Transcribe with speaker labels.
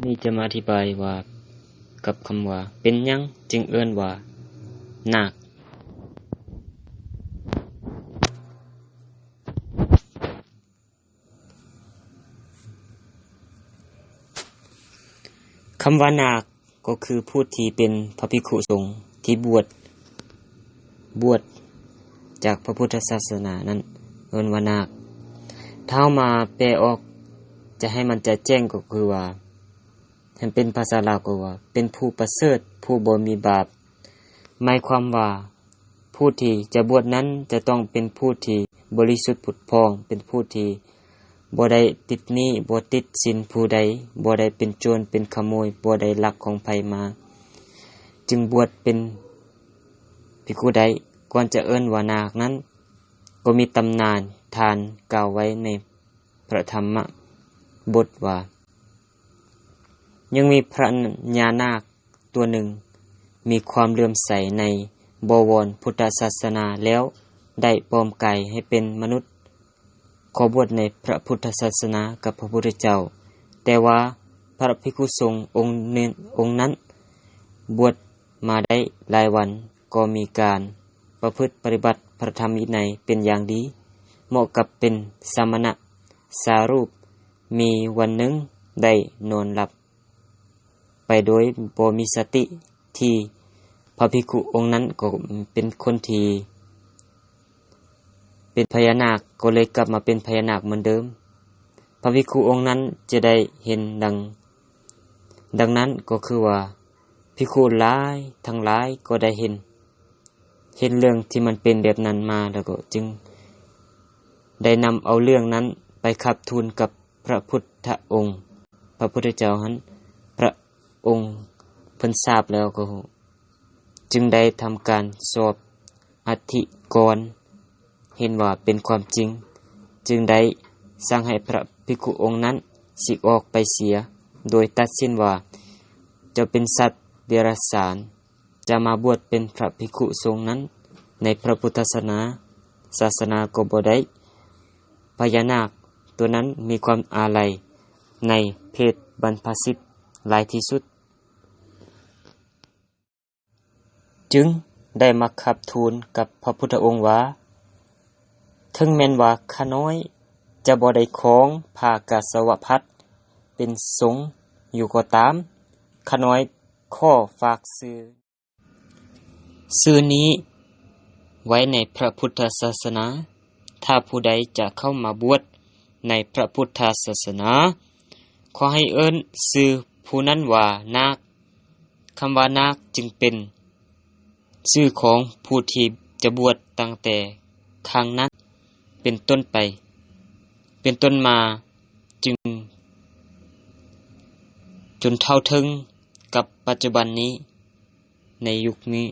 Speaker 1: นี่จะมาอธิบายว่ากับคำว่าเป็นหยังจึงเอิ้นว่านาคคำว่านาคก็คือผู้ที่เป็นพระภิกษุสงฆ์ที่บวชจากพระพุทธศาสนานั้นเอิ้นว่านาคถ้ามาแปลออกจะให้มันจะแจ้งก็คือว่าให้เป็นภาษาลาวก็ว่าเป็นผู้ประเสริฐผู้บ่มีบาปหมายความว่าผู้ที่จะบวชนั้นจะต้องเป็นผู้ที่บริสุทธิ์ผุดพองเป็นผู้ที่บ่ได้ติดหนี้บ่ติดสินผู้ใดบ่ได้เป็นโจรเป็นขโมยบ่ได้ลักของไผมาจึงบวชเป็นภิกขุได้ก่อนจะเอิ้นว่านาคนั้นก็มีตำนานทานกล่าวไว้ในพระธรรมบทว่ายังมีพระญานาคตัวหนึ่งมีความเลื่อมใสในบวรพุทธศาสนาแล้วได้ปลอมกายให้เป็นมนุษย์ขอบวชในพระพุทธศาสนากับพระพุทธเจ้าแต่ว่าพระภิกษุสงฆ์องค์นั้นบวชมาได้หลายวันก็มีการประพฤติปฏิบัติพระธรรมวินัยเป็นอย่างดีเหมาะกับเป็นสมณะสารูปมีวันหนึ่งได้นอนหลับไปโดยบ่มีสติที่พระภิกขุองค์นั้นก็เป็นคนที่เป็นพญานาคก็เลยกลับมาเป็นพญานาคเหมือนเดิมพระภิกขุองค์นั้นจะได้เห็นดังนั้นก็คือว่าภิกขุหลายทั้งหลายก็ได้เห็นเรื่องที่มันเป็นแบบนั้นมาแล้วก็จึงได้นำเอาเรื่องนั้นไปขับทูลกับพระพุทธองค์พระพุทธเจ้านั้นพระองค์เพิ่นทราบแล้วก็จึงได้ทำการสอบอธิกรณ์เห็นว่าเป็นความจริงจึงได้สั่งให้พระภิกขุองค์นั้นสึกออกไปเสียโดยตัดสินว่าจะเป็นสัตว์เดรัจฉานจะมาบวชเป็นพระภิกขุสงฆ์นั้นในพระพุทธศาสนาก็บ่ได้พญานาคตัวนั้นมีความอาลัยในเพศบรรพชิตหลายที่สุดจึงได้มาขับทูลกับพระพุทธองค์ว่าถึงแม้นว่าข้าน้อยจะบ่ได้ของผ้ากาสาวพัสเป็นสงฆ์อยู่ก็ตามข้าน้อยขอฝากชื่อนี้ไว้ในพระพุทธศาสนาถ้าผู้ใดจะเข้ามาบวชในพระพุทธศาสนาขอให้เอิ้นชื่อผู้นั้นว่านาคคำว่านาคจึงเป็นชื่อของผู้ที่จะบวชตั้งแต่ครั้งนั้นเป็นต้นไปเป็นต้นมาจึงจนเท่าถึงกับปัจจุบันนี้ในยุคนี้